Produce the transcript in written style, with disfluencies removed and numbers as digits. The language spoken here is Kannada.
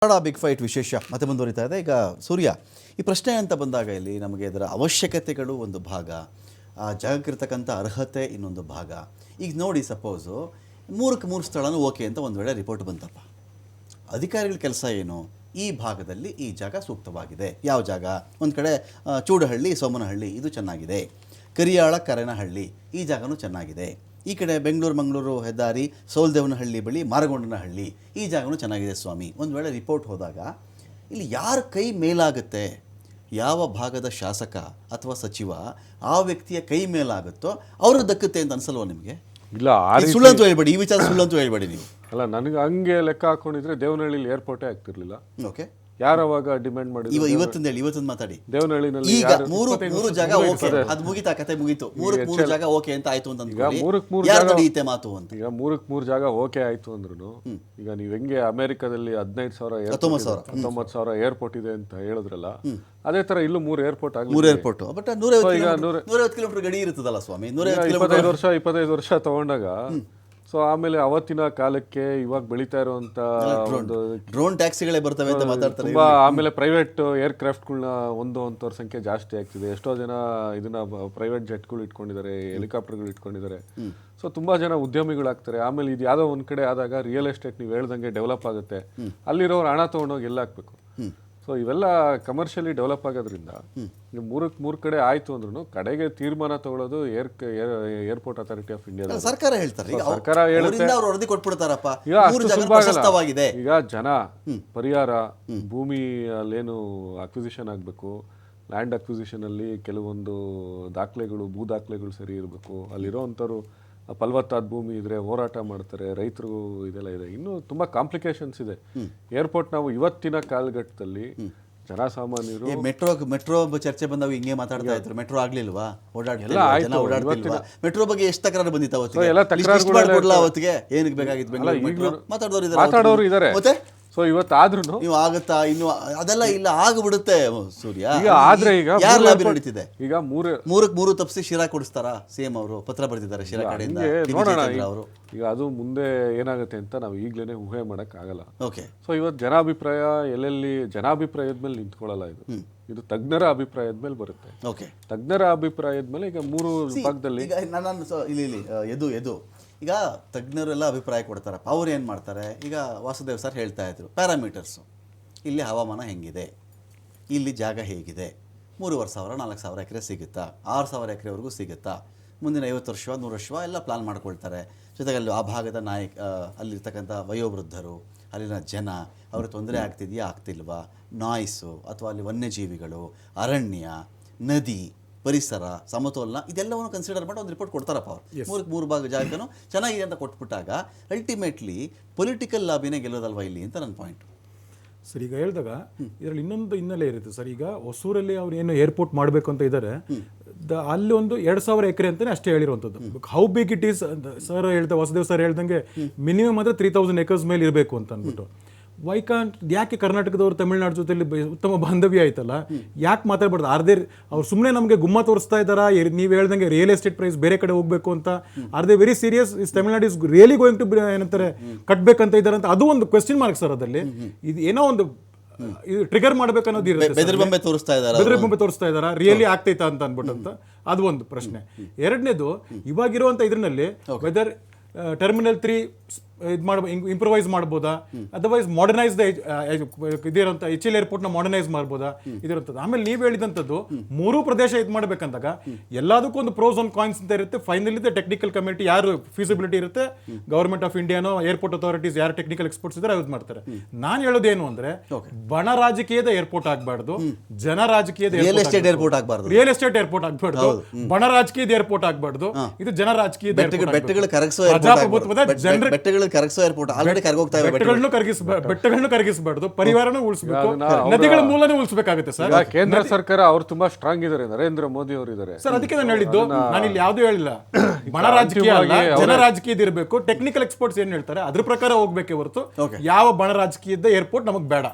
ಬಿಗ್ ಫೈಟ್ ವಿಶೇಷ ಮತ್ತೆ ಮುಂದುವರಿತಾ ಇದೆ. ಈಗ ಸೂರ್ಯ, ಈ ಪ್ರಶ್ನೆ ಅಂತ ಬಂದಾಗ ಇಲ್ಲಿ ನಮಗೆ ಇದರ ಅವಶ್ಯಕತೆಗಳು ಒಂದು ಭಾಗ, ಜಾಗಕ್ಕಿರ್ತಕ್ಕಂಥ ಅರ್ಹತೆ ಇನ್ನೊಂದು ಭಾಗ. ಈಗ ನೋಡಿ, ಸಪೋಸು 3ಕ್ಕೆ 3 ಸ್ಥಳನೂ ಓಕೆ ಅಂತ ಒಂದು ವೇಳೆ ರಿಪೋರ್ಟ್ ಬಂತಪ್ಪ, ಅಧಿಕಾರಿಗಳ ಕೆಲಸ ಏನು? ಈ ಭಾಗದಲ್ಲಿ ಈ ಜಾಗ ಸೂಕ್ತವಾಗಿದೆ. ಯಾವ ಜಾಗ? ಒಂದು ಕಡೆ ಚೂಡಹಳ್ಳಿ, ಸೋಮನಹಳ್ಳಿ ಇದು ಚೆನ್ನಾಗಿದೆ, ಕರಿಯಾಳ, ಕರೇನಹಳ್ಳಿ ಈ ಜಾಗನೂ ಚೆನ್ನಾಗಿದೆ. ಈ ಕಡೆ ಬೆಂಗಳೂರು ಮಂಗಳೂರು ಹೆದ್ದಾರಿ, ಸೋಲ್ದೇವನಹಳ್ಳಿ ಬಳಿ ಮಾರಗೊಂಡನಹಳ್ಳಿ ಈ ಜಾಗನೂ ಚೆನ್ನಾಗಿದೆ ಸ್ವಾಮಿ. ಒಂದು ವೇಳೆ ರಿಪೋರ್ಟ್ ಹೋದಾಗ ಇಲ್ಲಿ ಯಾರ ಕೈ ಮೇಲಾಗುತ್ತೆ, ಯಾವ ಭಾಗದ ಶಾಸಕ ಅಥವಾ ಸಚಿವ ಆ ವ್ಯಕ್ತಿಯ ಕೈ ಮೇಲಾಗುತ್ತೋ ಅವರು ದಕ್ಕುತ್ತೆ ಅಂತ ಅನ್ಸಲ್ವ ನಿಮಗೆ? ಇಲ್ಲ, ಸುಳ್ಳಂತೂ ಹೇಳ್ಬೇಡಿ, ಈ ವಿಚಾರ ಸುಳ್ಳಂತೂ ಹೇಳ್ಬೇಡಿ ನೀವು. ಅಲ್ಲ, ನನಗೆ ಹಂಗೆ ಲೆಕ್ಕ ಹಾಕೊಂಡಿದ್ರೆ ದೇವನಹಳ್ಳಿಲಿ ಏರ್ಪೋರ್ಟೇ ಆಗ್ತಿರ್ಲಿಲ್ಲ. ಓಕೆ, ಯಾರು ಅವಾಗ ಡಿಮ್ಯಾಂಡ್ ಮಾಡಿದ್ರು? ಇವತ್ತಿಂದ ಮಾತಾಡಿ. ದೇವನಹಳ್ಳಿನಲ್ಲಿ ಈಗ 3 ಜಾಗ ಓಕೆ, ಅದು ಮುಗಿತಾ, ಕತೆ ಮುಗೀತು. 3 ಜಾಗ ಓಕೆ ಅಂತ ಆಯ್ತು ಅಂತ ನಡೆಯುತ್ತೆ ಮಾತು ಅಂತ. ಈಗ 3 ಜಾಗ ಓಕೆ ಆಯ್ತು ಅಂದ್ರು, ಈಗ ನೀವ್ ಹೆಂಗೆ ಅಮೆರಿಕದಲ್ಲಿ 19,000 ಏರ್ಪೋರ್ಟ್ ಇದೆ ಅಂತ ಹೇಳಿದ್ರಲ್ಲ, ಅದೇ ತರ ಇಲ್ಲೂ 3 ಏರ್ಪೋರ್ಟ್ ಆಗಿ 3 ಏರ್ಪೋರ್ಟ್. ಬಟ್ 150 ಕಿಲೋಮೀಟರ್ ಗಡಿ ಇರುತ್ತದಲ್ಲ ಸ್ವಾಮಿ. 25 ವರ್ಷ ತಗೊಂಡಾಗ, ಸೊ ಆಮೇಲೆ ಅವತ್ತಿನ ಕಾಲಕ್ಕೆ ಇವಾಗ ಬೆಳೀತಾ ಇರುವಂತ ಒಂದು ಡ್ರೋನ್ ಟ್ಯಾಕ್ಸಿಗಳೇ ಬರ್ತವೆ ಅಂತ ಮಾತಾಡ್ತಾರೆ. ತುಂಬಾ ಆಮೇಲೆ ಪ್ರೈವೇಟ್ ಏರ್ಕ್ರಾಫ್ಟ್ಗಳನ್ನ ಒಂದೊಂದರ ಸಂಖ್ಯೆ ಜಾಸ್ತಿ ಆಗ್ತಿದೆ. ಎಷ್ಟೋ ಜನ ಇದನ್ನ ಪ್ರೈವೇಟ್ ಜೆಟ್ಗಳು ಇಟ್ಕೊಂಡಿದ್ದಾರೆ, ಹೆಲಿಕಾಪ್ಟರ್ಗಳು ಇಟ್ಕೊಂಡಿದ್ದಾರೆ. ಸೊ ತುಂಬಾ ಜನ ಉದ್ಯಮಿಗಳಾಗ್ತಾರೆ. ಆಮೇಲೆ ಇದು ಯಾವುದೋ ಒಂದ್ ಕಡೆ ಆದಾಗ ರಿಯಲ್ ಎಸ್ಟೇಟ್ ನೀವು ಹೇಳ್ದಂಗೆ ಡೆವಲಪ್ ಆಗುತ್ತೆ. ಅಲ್ಲಿರೋರು ಹಣ ತಗೊಂಡೋಗಿ ಎಲ್ಲ ಹಾಕ್ಬೇಕು. ಸೊ ಇವೆಲ್ಲ ಕಮರ್ಷಿಯಲಿ ಡೆವಲಪ್ ಆಗೋದ್ರಿಂದ ಈಗ 3 ಕಡೆ ಆಯ್ತು ಅಂದ್ರೂ ಕಡೆಗೆ ತೀರ್ಮಾನ ತಗೊಳ್ಳೋದು ಏರ್ಪೋರ್ಟ್ ಅಥಾರಿಟಿ ಆಫ್ ಇಂಡಿಯಾ ಸರ್ಕಾರ ಹೇಳ್ತಾರೆ. ಸರ್ಕಾರ ಹೇಳುತ್ತೆ, ಈಗ ಅಷ್ಟು ಸುಲಭ ಆಗಲ್ಲ. ಈಗ ಜನ ಪರಿಹಾರ, ಭೂಮಿ ಅಲ್ಲೇನು ಅಕ್ವಿಸಿಷನ್ ಆಗಬೇಕು, ಲ್ಯಾಂಡ್ ಅಕ್ವಿಸಿಷನ್ ಅಲ್ಲಿ ಕೆಲವೊಂದು ದಾಖಲೆಗಳು, ಭೂ ದಾಖಲೆಗಳು ಸರಿ ಇರಬೇಕು. ಅಲ್ಲಿರೋವಂಥವ್ರು ಫಲವತ್ತಾದ ಭೂಮಿ ಇದ್ರೆ ಹೋರಾಟ ಮಾಡ್ತಾರೆ, ರೈತರು ಇದೆಲ್ಲ ಇದೆ. ಇನ್ನೂ ತುಂಬಾ ಕಾಂಪ್ಲಿಕೇಶನ್ಸ್ ಇದೆ. ಏರ್ಪೋರ್ಟ್ ನಾವು ಇವತ್ತಿನ ಕಾಲಘಟ್ಟದಲ್ಲಿ ಜನಸಾಮಾನ್ಯರು ಮೆಟ್ರೋ ಚರ್ಚೆ ಬಂದಾಗ ಹಿಂಗೆ ಮಾತಾಡ್ತಾ ಇದ್ರು. ಮೆಟ್ರೋ ಆಗ್ಲಿಲ್ವಾ? ಓಡಾಡ್ತಿಲ್ವಾ? ಮೆಟ್ರೋ ಬಗ್ಗೆ ಎಷ್ಟು ತಕರಾರು ಬಂದಿತ್ತು ಅವತ್ತಿಗೆ? ಏನಕ್ಕೆ ಬೇಕಾಗಿತ್ತು? ಮಾತಾಡೋರು ಇದಾರೆ. ಸೊ ಇವತ್ತಾದ್ರೂ ನೀವು ಆಗುತ್ತಾ? ಇನ್ನು ಅದೆಲ್ಲ ಇಲ್ಲ, ಆಗ್ಬಿಡುತ್ತೆ ಸೂರ್ಯ. ಈಗ ಆದ್ರೆ ಈಗ ಯಾರು ಲಾಬಿ ನಡೀತಿದೆ? ಈಗ 3 ತಪ್ಪಿಸಿ ಶಿರಾ ಕೊಡಿಸ್ತಾರಾ? ಸಿಎಂ ಅವರು ಪತ್ರ ಬರೆದಿದ್ದಾರೆ ಶಿರಾ ಕಡೆಯಿಂದ. ನೋಡೋಣ ಈಗ ಅದು ಮುಂದೆ ಏನಾಗುತ್ತೆ ಅಂತ ನಾವು ಈಗ್ಲೇನೆ ಊಹೆ ಮಾಡಕ್ ಆಗಲ್ಲ. ಓಕೆ, ಸೊ ಇವತ್ತು ಜನಾಭಿಪ್ರಾಯ ಎಲ್ಲೆಲ್ಲಿ ಜನಾಭಿಪ್ರಾಯದ ಮೇಲೆ ನಿಂತ್ಕೊಳ್ಳಲ್ಲ. ಇದು ತಜ್ಞರ ಅಭಿಪ್ರಾಯದ ಮೇಲೆ ಬರುತ್ತೆ. ಓಕೆ, ತಜ್ಞರ ಅಭಿಪ್ರಾಯದ ಮೇಲೆ ಈಗ 3 ಭಾಗದಲ್ಲಿ ಎದು ಈಗ ತಜ್ಞರೆಲ್ಲ ಅಭಿಪ್ರಾಯ ಕೊಡ್ತಾರಪ್ಪ. ಅವ್ರು ಏನು ಮಾಡ್ತಾರೆ? ಈಗ ವಾಸುದೇವ್ ಸರ್ ಹೇಳ್ತಾ ಇದ್ರು, ಪ್ಯಾರಾಮೀಟರ್ಸು, ಇಲ್ಲಿ ಹವಾಮಾನ ಹೆಂಗಿದೆ, ಇಲ್ಲಿ ಜಾಗ ಹೇಗಿದೆ, 3,500 4,000 ಎಕರೆ ಸಿಗುತ್ತಾ, 6,000 ಎಕರೆವರೆಗೂ ಸಿಗುತ್ತಾ, ಮುಂದಿನ 50 ವರ್ಷ 100 ವರ್ಷ ಎಲ್ಲ ಪ್ಲಾನ್ ಮಾಡ್ಕೊಳ್ತಾರೆ. ಜೊತೆಗೆ ಅಲ್ಲಿ ಆ ಭಾಗದ ಅಲ್ಲಿರ್ತಕ್ಕಂಥ ವಯೋವೃದ್ಧರು, ಅಲ್ಲಿನ ಜನ, ಅವ್ರಿಗೆ ತೊಂದರೆ ಆಗ್ತಿದೆಯಾ ಆಗ್ತಿಲ್ವಾ, ನಾಯ್ಸು ಅಥವಾ ಅಲ್ಲಿ ವನ್ಯಜೀವಿಗಳು, ಅರಣ್ಯ, ನದಿ, ಪರಿಸರ, ಸಮತೋಲನ ಇದೆಲ್ಲವನ್ನು ಕನ್ಸಿಡರ್ ಮಾಡಿ ಒಂದು ರಿಪೋರ್ಟ್ ಕೊಡ್ತಾರಪ್ಪ ಅವ್ರು. 3 ಭಾಗ ಜಾಗನೂ ಚೆನ್ನಾಗಿದೆ ಅಂತ ಕೊಟ್ಬಿಟ್ಟಾಗ ಅಲ್ಟಿಮೇಟ್ಲಿ ಪೊಲಿಟಿಕಲ್ ಲಾಬಿನೇ ಗೆಲ್ಲೋದಲ್ವಾ ಇಲ್ಲಿ ಅಂತ ನನ್ನ ಪಾಯಿಂಟ್. ಸರ್, ಈಗ ಹೇಳಿದಾಗ ಇದರಲ್ಲಿ ಇನ್ನೊಂದು ಹಿನ್ನೆಲೆ ಇರುತ್ತೆ ಸರ್. ಈಗ ಹೊಸೂರಲ್ಲಿ ಅವ್ರು ಏನು ಏರ್ಪೋರ್ಟ್ ಮಾಡಬೇಕು ಅಂತ ಇದ್ದಾರೆ, ಅಲ್ಲಿ ಒಂದು 2,000 ಎಕರೆ ಅಂತಾನೆ ಅಷ್ಟೇ ಹೇಳಿರುವಂಥದ್ದು. How big it is sir Vasudev sir ಹೇಳ್ದಂಗೆ ಮಿನಿಮಮ್ ಅಂದ್ರೆ 3,000 ಎಕರ್ಸ್ ಮೇಲೆ ಇರಬೇಕು ಅಂತ ಅಂದ್ಬಿಟ್ಟು. ಯಾಕೆ ಕರ್ನಾಟಕದವರು ತಮಿಳುನಾಡು ಜೊತೆಲಿ ಉತ್ತಮ ಬಾಂಧವ್ಯ ಆಯ್ತಲ್ಲ, ಯಾಕೆ ಮಾತಾಡ್ಬಾರ್ದು? ಅವ್ರು ಸುಮ್ಮನೆ ನಮಗೆ ಗುಮ್ಮ ತೋರಿಸ್ತಾ ಇದ್ದಾರಾ? ನೀವು ಹೇಳ್ದಂಗೆ ರಿಯಲ್ ಎಸ್ಟೇಟ್ ಪ್ರೈಸ್ ಬೇರೆ ಕಡೆ ಹೋಗ್ಬೇಕು ಅಂತ, are they very serious? Is Tamil Nadu is really going to ಏನಂತಾರೆ ಕಟ್ಬೇಕಂತ ಇದ್ದಾರೆ ಅಂತ, ಅದು ಒಂದು ಕ್ವೆಶ್ಚನ್ ಮಾರ್ಕ್ ಸರ್. ಅದಲ್ಲಿ ಇದು ಏನೋ ಒಂದು ಟ್ರಿಗರ್ ಮಾಡ್ಬೇಕನ್ನೋದು ಇರುತ್ತೆ. ಬೆದರಿಬೊಂಬೆ ತೋರಿಸ್ತಾ ಇದಾರಾ, ರಿಯಲಿ ಆಗ್ತೈತಾ ಅಂತ ಅನ್ಬಿಟ್ಟು ಅಂತ ಅದು ಒಂದು ಪ್ರಶ್ನೆ. ಎರಡನೇದು, ಇವಾಗಿರುವಂತ ಇದ್ರಲ್ಲಿ ವೆದರ್ ಟರ್ಮಿನಲ್ 3 ಇಂಪ್ರೂವೈಸ್ ಮಾಡ್ಬೋದಾ, ಅದರ್ವೈಸ್ ಮಾಡರ್ನೈಸ್ ಇದಿರೋಂಥ HL ಏರ್ಪೋರ್ಟ್ ನ ಮಾಡರ್ನೈಸ್ ಮಾಡ್ಬೋದಾ ಇದಿರುತ್ತದೆ. ಆಮೇಲೆ ನೀವು ಹೇಳಿದಂಥದ್ದು 3 ಪ್ರದೇಶ ಇದು ಮಾಡ್ಬೇಕಂದಾಗ ಎಲ್ಲದಕ್ಕೂ ಒಂದು ಪ್ರೋಸ್ ಅಂಡ್ ಕಾಯಿನ್ಸ್ ಅಂತ ಇರುತ್ತೆ. ಫೈನಲಿ ಟೆಕ್ನಿಕಲ್ ಕಮಿಟಿ ಯಾರು ಫೀಸಿಬಿಲಿಟಿ ಇರುತ್ತೆ, ಗವರ್ಮೆಂಟ್ ಆಫ್ ಇಂಡಿಯಾನೋ ಏರ್ಪೋರ್ಟ್ ಅಥಾರಿಟೀಸ್ ಯಾರು ಟೆಕ್ನಿಕಲ್ ಎಕ್ಸ್ಪರ್ಟ್ಸ್ ಇದ್ದಾರೆ ಯೂಸ್ ಮಾಡ್ತಾರೆ. ನಾನು ಹೇಳೋದೇನು ಅಂದ್ರೆ, ಬಣ ರಾಜಕೀಯದ ಏರ್ಪೋರ್ಟ್ ಆಗಬಾರ್ದು, ಜನ ರಾಜಕೀಯದ ರಿಯಲ್ ಎಸ್ಟೇಟ್ ಏರ್ಪೋರ್ಟ್ ಆಗಬಾರ್ದು, ಬಣ ರಾಜಕೀಯದ ಏರ್ಪೋರ್ಟ್ ಆಗಬಾರ್ದು, ಇದು ಜನ ರಾಜಕೀಯದ ಬೆಟ್ಟಗಳನ್ನು ಕರಗಿಸಬಾರ್ದು, ಪರಿವಾರನೂ ಉಳಿಸಬೇಕು, ನದಿಗಳ ಮೂಲನೂ ಉಳಿಸಬೇಕಾಗುತ್ತೆ ಸರ್. ಕೇಂದ್ರ ಸರ್ಕಾರ ಅವ್ರು ತುಂಬಾ ಸ್ಟ್ರಾಂಗ್ ಇದ್ದಾರೆ, ನರೇಂದ್ರ ಮೋದಿ ಅವರು ಇದ್ದಾರೆ ಸರ್. ಅದಕ್ಕೆ ನಾನು ಹೇಳಿದ್ದು, ನಾನು ಇಲ್ಲಿ ಯಾವ್ದು ಹೇಳಿಲ್ಲ, ಬಣ ರಾಜಕೀಯ ಅಲ್ಲ, ಜನ ರಾಜಕೀಯದ ಇರಬೇಕು. ಟೆಕ್ನಿಕಲ್ ಎಕ್ಸ್ಪರ್ಟ್ಸ್ ಏನ್ ಹೇಳ್ತಾರೆ ಅದ್ರ ಪ್ರಕಾರ ಹೋಗ್ಬೇಕೆ ಹೊರತು ಯಾವ ಬಣ ರಾಜಕೀಯದ ಏರ್ಪೋರ್ಟ್ ನಮಗ್ ಬೇಡ.